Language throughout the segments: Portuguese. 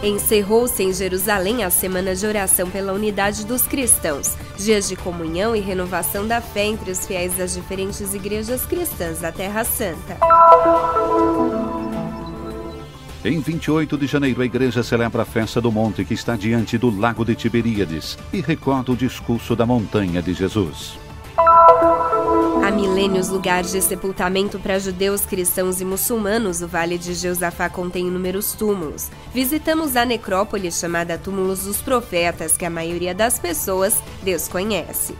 Encerrou-se em Jerusalém a Semana de Oração pela Unidade dos Cristãos, dias de comunhão e renovação da fé entre os fiéis das diferentes igrejas cristãs da Terra Santa. Em 28 de janeiro, a igreja celebra a festa do monte que está diante do lago de Tiberíades e recorda o discurso da montanha de Jesus. Há milênios, lugares de sepultamento para judeus, cristãos e muçulmanos, o Vale de Jeosafá contém inúmeros túmulos. Visitamos a necrópole chamada Túmulos dos Profetas, que a maioria das pessoas desconhece.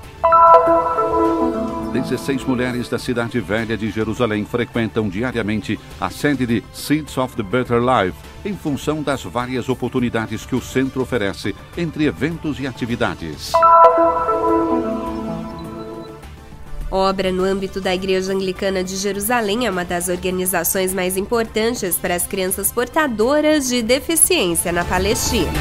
16 mulheres da cidade velha de Jerusalém frequentam diariamente a sede de Seeds of the Better Life, em função das várias oportunidades que o centro oferece entre eventos e atividades. Obra no âmbito da Igreja Anglicana de Jerusalém é uma das organizações mais importantes para as crianças portadoras de deficiência na Palestina.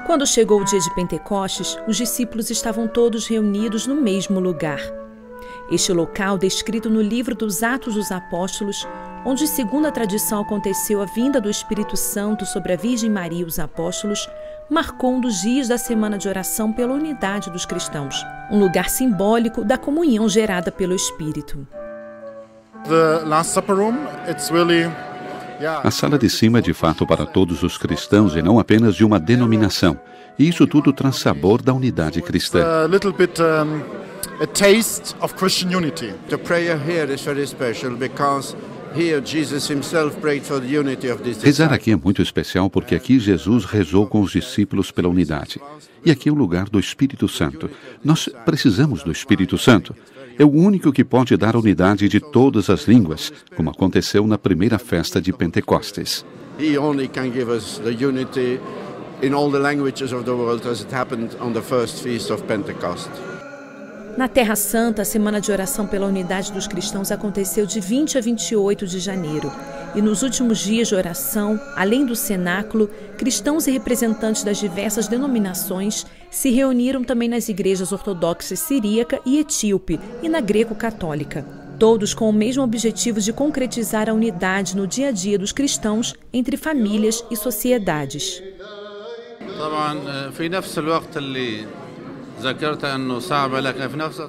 Quando chegou o dia de Pentecostes, os discípulos estavam todos reunidos no mesmo lugar. Este local, descrito no livro dos Atos dos Apóstolos, onde, segundo a tradição, aconteceu a vinda do Espírito Santo sobre a Virgem Maria e os apóstolos, marcou um dos dias da Semana de Oração pela Unidade dos Cristãos, um lugar simbólico da comunhão gerada pelo Espírito. A sala de cima é de fato para todos os cristãos e não apenas de uma denominação. E isso tudo traz sabor da unidade cristã. A taste of Christian unity. The prayer here is very special because here Jesus himself prayed for the unity of this. Rezar aqui é muito especial porque aqui Jesus rezou com os discípulos pela unidade. E aqui é o lugar do Espírito Santo. Nós precisamos do Espírito Santo. É o único que pode dar a unidade de todas as línguas, como aconteceu na primeira festa de Pentecostes. He only can give us the unity in all the languages of the world as it happened on the first feast of Pentecost. Na Terra Santa, a Semana de Oração pela Unidade dos Cristãos aconteceu de 20 a 28 de janeiro. E nos últimos dias de oração, além do cenáculo, cristãos e representantes das diversas denominações se reuniram também nas igrejas ortodoxas siríaca e etíope e na greco-católica. Todos com o mesmo objetivo de concretizar a unidade no dia a dia dos cristãos entre famílias e sociedades.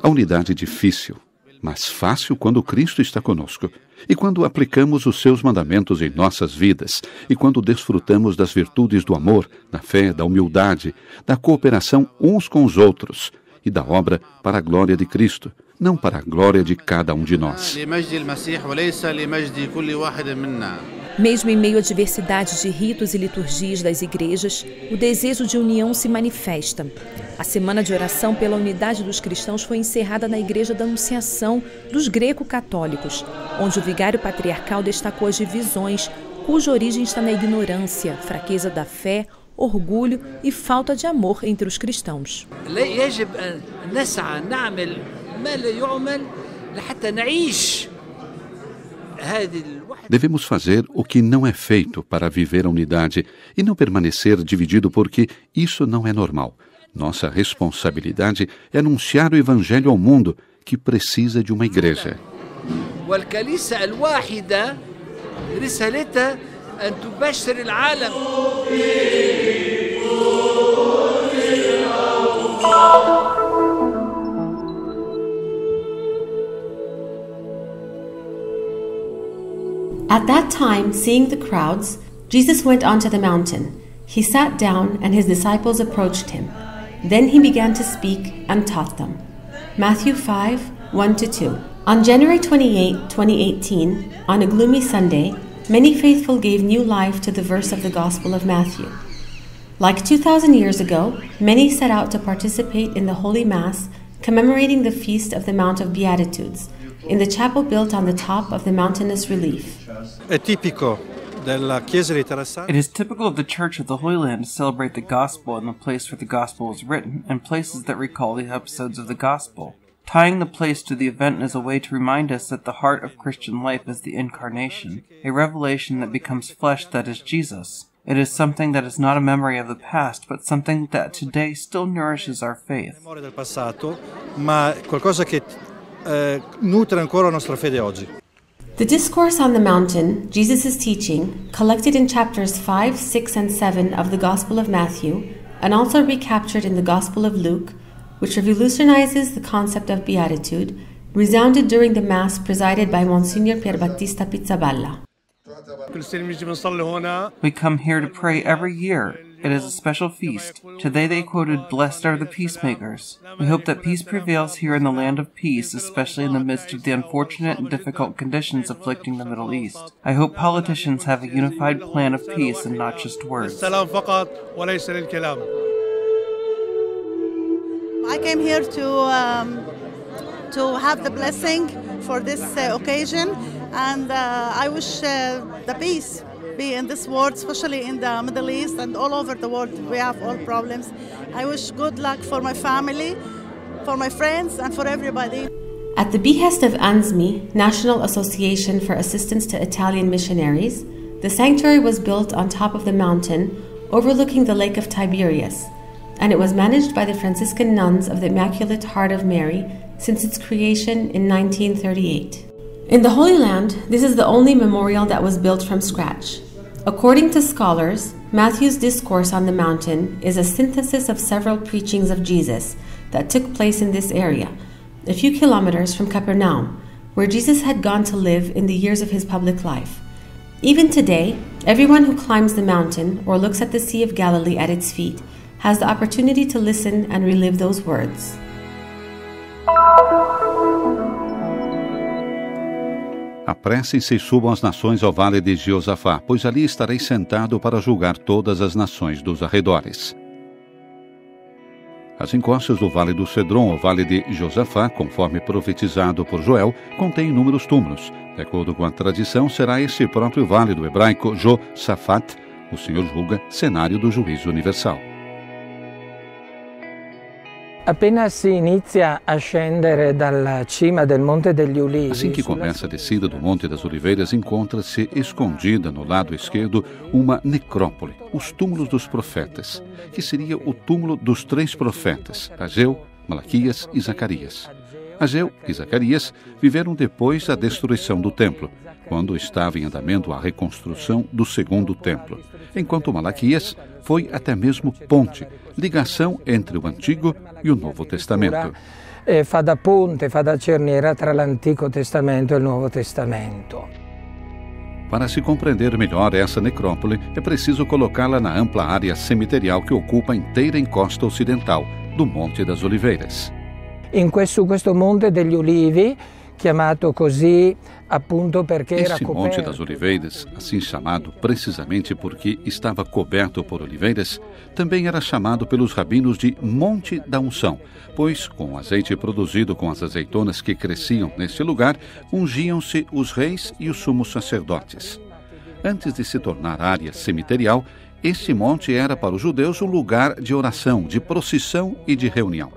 A unidade é difícil, mas fácil quando Cristo está conosco. E quando aplicamos os seus mandamentos em nossas vidas, e quando desfrutamos das virtudes do amor, da fé, da humildade, da cooperação uns com os outros e da obra para a glória de Cristo, não para a glória de cada um de nós. Mesmo em meio à diversidade de ritos e liturgias das igrejas, o desejo de união se manifesta. A Semana de Oração pela Unidade dos Cristãos foi encerrada na Igreja da Anunciação dos Greco-Católicos, onde o vigário patriarcal destacou as divisões, cuja origem está na ignorância, fraqueza da fé, orgulho e falta de amor entre os cristãos. Devemos fazer o que não é feito para viver a unidade e não permanecer dividido porque isso não é normal. Nossa responsabilidade é anunciar o Evangelho ao mundo que precisa de uma igreja. At that time, seeing the crowds, Jesus went onto the mountain. He sat down, and his disciples approached him. Then he began to speak and taught them. Matthew 5:1-2. On January 28, 2018, on a gloomy Sunday, many faithful gave new life to the verse of the Gospel of Matthew. Like 2,000 years ago, many set out to participate in the Holy Mass, commemorating the feast of the Mount of Beatitudes, in the chapel built on the top of the mountainous relief. It is typical of the Church of the Holy Land to celebrate the Gospel in the place where the Gospel was written and places that recall the episodes of the Gospel. Tying the place to the event is a way to remind us that the heart of Christian life is the Incarnation, a revelation that becomes flesh that is Jesus. It is something that is not a memory of the past, but something that today still nourishes our faith. Memoria del passato, ma qualcosa che nutre ancora la nostra fede oggi. The discourse on the mountain, Jesus' teaching, collected in chapters 5, 6, and 7 of the Gospel of Matthew, and also recaptured in the Gospel of Luke, which revolutionizes the concept of beatitude, resounded during the Mass presided by Monsignor Pierbattista Pizzaballa. We come here to pray every year. It is a special feast. Today they quoted, "Blessed are the peacemakers." We hope that peace prevails here in the land of peace, especially in the midst of the unfortunate and difficult conditions afflicting the Middle East. I hope politicians have a unified plan of peace and not just words. I came here to have the blessing for this occasion, and I wish the peace be in this world, especially in the Middle East and all over the world. We have all problems. I wish good luck for my family, for my friends, and for everybody. At the behest of ANSMI, National Association for Assistance to Italian Missionaries, the sanctuary was built on top of the mountain overlooking the Lake of Tiberias, and it was managed by the Franciscan nuns of the Immaculate Heart of Mary since its creation in 1938. In the Holy Land, this is the only memorial that was built from scratch. According to scholars, Matthew's discourse on the mountain is a synthesis of several preachings of Jesus that took place in this area, a few kilometers from Capernaum, where Jesus had gone to live in the years of his public life. Even today, everyone who climbs the mountain or looks at the Sea of Galilee at its feet has the opportunity to listen and relive those words. Apressem-se e subam as nações ao vale de Jeosafá, pois ali estarei sentado para julgar todas as nações dos arredores. As encostas do Vale do Cedron, ou Vale de Josafá, conforme profetizado por Joel, contém inúmeros túmulos. De acordo com a tradição, será esse próprio vale do hebraico Josafat, o Senhor julga, cenário do juízo universal. Appena si inizia a scendere dalla cima del Monte degli Ulivi. Assim que começa a descida do Monte das Oliveiras, encontra-se escondida no lado esquerdo uma necrópole, os túmulos dos profetas, que seria o túmulo dos 3 profetas, Ageu, Malaquias e Zacarias. Ageu e Zacarias viveram depois da destruição do templo, quando estava em andamento a reconstrução do segundo templo, enquanto Malaquias foi até mesmo ponte, ligação entre o Antigo e o Novo Testamento. Fa da ponte, fa da cerniera tra l'Antico Testamento e il Nuovo Testamento. Para se compreender melhor essa necrópole, é preciso colocá-la na ampla área cemiterial que ocupa a inteira encosta ocidental do Monte das Oliveiras. Su questo Monte degli Ulivi, chiamato così appunto perché era Este Monte das Oliveiras, assim chamado precisamente porque estava coberto por oliveiras, também era chamado pelos rabinos de Monte da Unção, pois com o azeite produzido com as azeitonas que cresciam neste lugar, ungiam-se os reis e os sumos sacerdotes. Antes de se tornar área cemiterial, este monte era para os judeus um lugar de oração, de procissão e de reunião.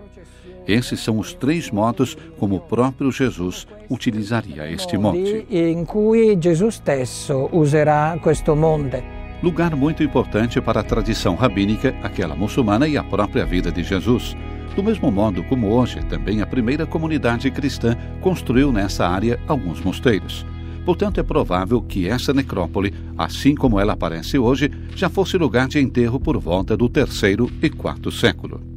Esses são os 3 modos como o próprio Jesus utilizaria este monte. In cui Gesù stesso userà questo monte. Lugar muito importante para a tradição rabínica, aquela muçulmana e a própria vida de Jesus. Do mesmo modo como hoje, também a primeira comunidade cristã construiu nessa área alguns mosteiros. Portanto, é provável que essa necrópole, assim como ela aparece hoje, já fosse lugar de enterro por volta do 3º e 4º século.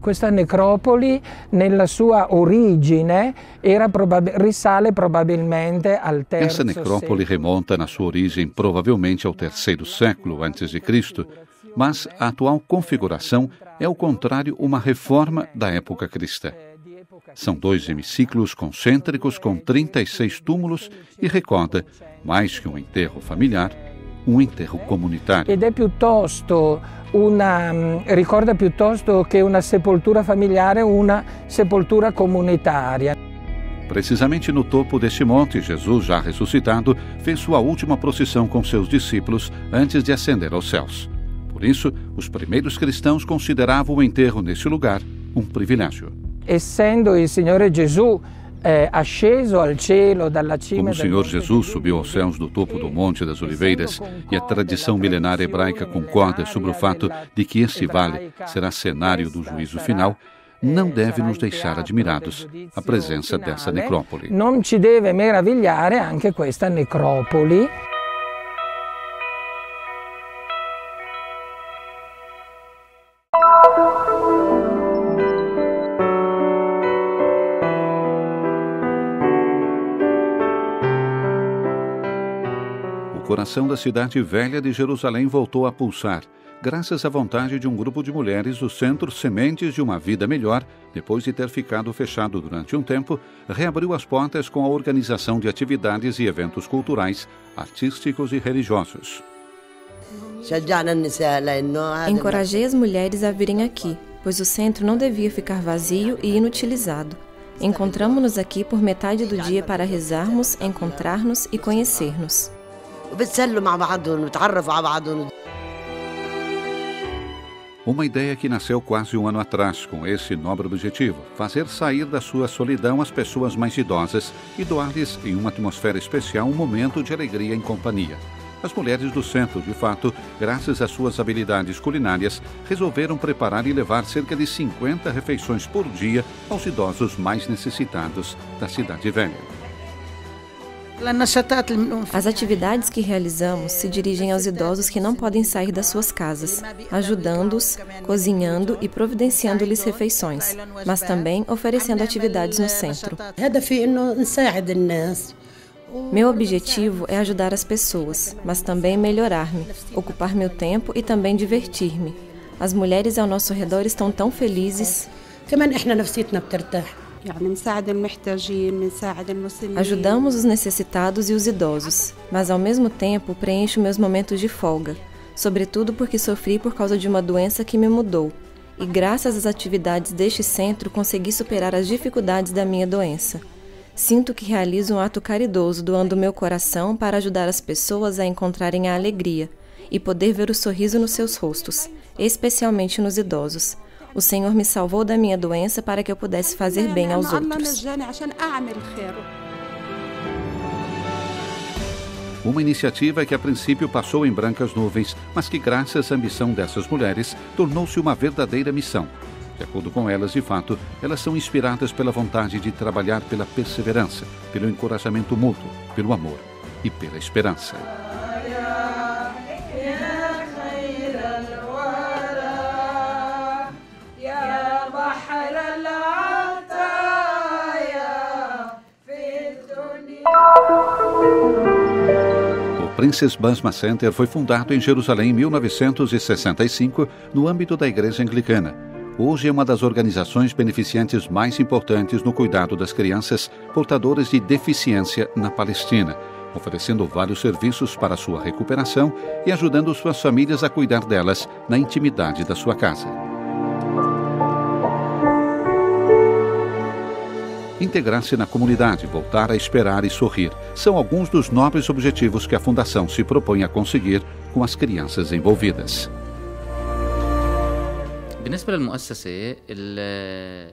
Questa necropoli, nella sua origine, risale probabilmente al terzo Essa necrópole remonta na sua origem provavelmente ao 3º século a.C., mas a atual configuração é, ao contrário, uma reforma da época cristã. São 2 hemiciclos concêntricos com 36 túmulos e recorda, mais que um enterro familiar, um enterro comunitário. Ed è piuttosto ricorda piuttosto che una sepoltura familiare una sepoltura comunitaria. Precisamente no topo deste monte, Jesus, já ressuscitado, fez sua última procissão com seus discípulos antes de ascender aos céus. Por isso, os primeiros cristãos consideravam o enterro neste lugar um privilégio. essendo il Signore Gesù asceso al cielo dalla cima. Como o Senhor Jesus subiu aos céus do topo do Monte das Oliveiras, e a tradição milenar hebraica concorda sobre o fato de que este vale será cenário do juízo final, não deve nos deixar admirados a presença dessa necrópole. Non ci deve meravigliare anche questa necropoli. O coração da cidade velha de Jerusalém voltou a pulsar, graças à vontade de um grupo de mulheres do Centro Sementes de uma Vida Melhor, depois de ter ficado fechado durante um tempo, reabriu as portas com a organização de atividades e eventos culturais, artísticos e religiosos. Encorajei as mulheres a virem aqui, pois o centro não devia ficar vazio e inutilizado. Encontramo-nos aqui por metade do dia para rezarmos, encontrar-nos e conhecer-nos. Uma ideia que nasceu quase um ano atrás com esse nobre objetivo: fazer sair da sua solidão as pessoas mais idosas e doar-lhes, em uma atmosfera especial, um momento de alegria em companhia. As mulheres do centro, de fato, graças às suas habilidades culinárias, resolveram preparar e levar cerca de 50 refeições por dia aos idosos mais necessitados da cidade velha. As atividades que realizamos se dirigem aos idosos que não podem sair das suas casas, ajudando-os, cozinhando e providenciando-lhes refeições, mas também oferecendo atividades no centro. Meu objetivo é ajudar as pessoas, mas também melhorar-me, ocupar meu tempo e também divertir-me. As mulheres ao nosso redor estão tão felizes. Ajudamos os necessitados e os idosos, mas ao mesmo tempo preencho meus momentos de folga, sobretudo porque sofri por causa de uma doença que me mudou, e graças às atividades deste centro consegui superar as dificuldades da minha doença. Sinto que realizo um ato caridoso doando meu coração para ajudar as pessoas a encontrarem a alegria e poder ver o sorriso nos seus rostos, especialmente nos idosos. O Senhor me salvou da minha doença para que eu pudesse fazer bem aos outros. Uma iniciativa que a princípio passou em brancas nuvens, mas que graças à ambição dessas mulheres tornou-se uma verdadeira missão. De acordo com elas, de fato, elas são inspiradas pela vontade de trabalhar pela perseverança, pelo encorajamento mútuo, pelo amor e pela esperança. O Princess Basma Center foi fundado em Jerusalém em 1965 no âmbito da Igreja Anglicana. Hoje é uma das organizações beneficentes mais importantes no cuidado das crianças portadoras de deficiência na Palestina, oferecendo vários serviços para sua recuperação e ajudando suas famílias a cuidar delas na intimidade da sua casa. Integrar-se na comunidade, voltar a esperar e sorrir, são alguns dos nobres objetivos que a Fundação se propõe a conseguir com as crianças envolvidas.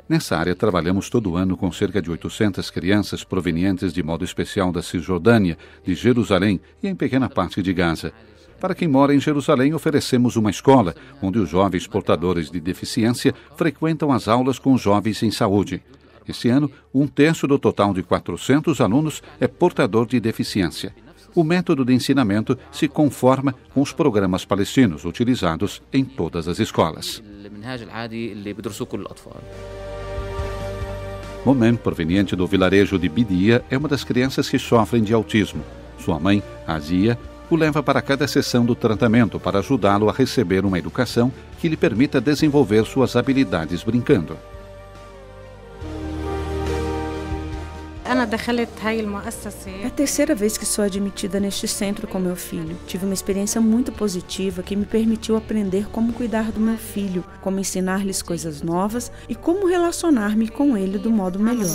Nessa área, trabalhamos todo ano com cerca de 800 crianças provenientes de modo especial da Cisjordânia, de Jerusalém e em pequena parte de Gaza. Para quem mora em Jerusalém, oferecemos uma escola, onde os jovens portadores de deficiência frequentam as aulas com os jovens em saúde. Este ano, 1/3 do total de 400 alunos é portador de deficiência. O método de ensinamento se conforma com os programas palestinos utilizados em todas as escolas. Momem, proveniente do vilarejo de Bidia, é uma das crianças que sofrem de autismo. Sua mãe, Azia, o leva para cada sessão do tratamento para ajudá-lo a receber uma educação que lhe permita desenvolver suas habilidades brincando. É a terceira vez que sou admitida neste centro com meu filho. Tive uma experiência muito positiva que me permitiu aprender como cuidar do meu filho, como ensinar-lhes coisas novas e como relacionar-me com ele do modo melhor.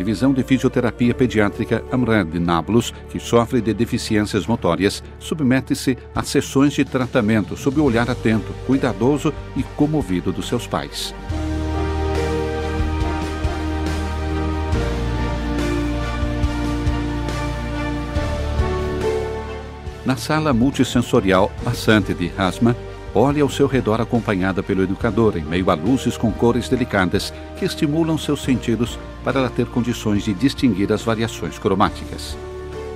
divisão de fisioterapia pediátrica Amrad de Nablus, que sofre de deficiências motórias, submete-se a sessões de tratamento sob o olhar atento, cuidadoso e comovido dos seus pais. Na sala multissensorial Bastante de Hasma, olha ao seu redor acompanhada pelo educador em meio a luzes com cores delicadas que estimulam seus sentidos para ela ter condições de distinguir as variações cromáticas.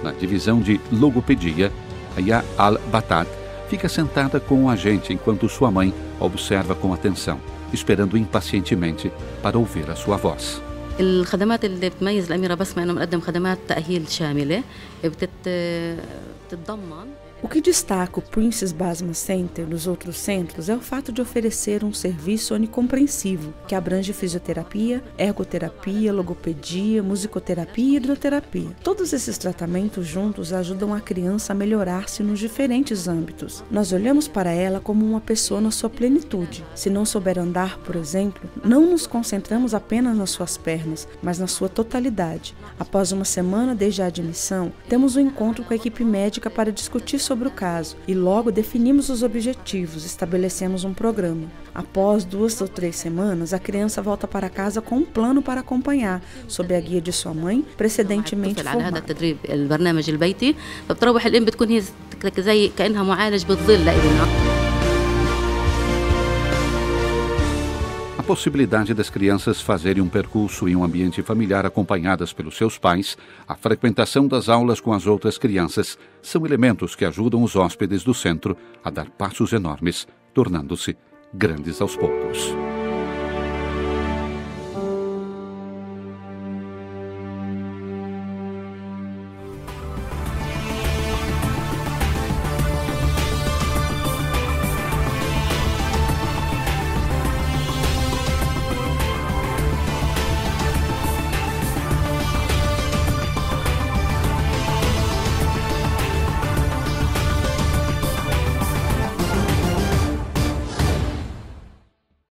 Na divisão de logopedia, Aya Al-Batat fica sentada com o agente enquanto sua mãe observa com atenção, esperando impacientemente para ouvir a sua voz. الخدمات اللي بتميز الأميرة بسمة إنه مقدم خدمات تأهيل شاملة بتتضمن. O que destaca o Princess Basma Center nos outros centros é o fato de oferecer um serviço onicompreensivo, que abrange fisioterapia, ergoterapia, logopedia, musicoterapia e hidroterapia. Todos esses tratamentos juntos ajudam a criança a melhorar-se nos diferentes âmbitos. Nós olhamos para ela como uma pessoa na sua plenitude. Se não souber andar, por exemplo, não nos concentramos apenas nas suas pernas, mas na sua totalidade. Após uma semana desde a admissão, temos um encontro com a equipe médica para discutir sobre o caso e logo definimos os objetivos, estabelecemos um programa. Após 2 ou 3 semanas, a criança volta para casa com um plano para acompanhar, sob a guia de sua mãe, precedentemente formada. A possibilidade das crianças fazerem um percurso em um ambiente familiar acompanhadas pelos seus pais, a frequentação das aulas com as outras crianças, são elementos que ajudam os hóspedes do centro a dar passos enormes, tornando-se grandes aos poucos.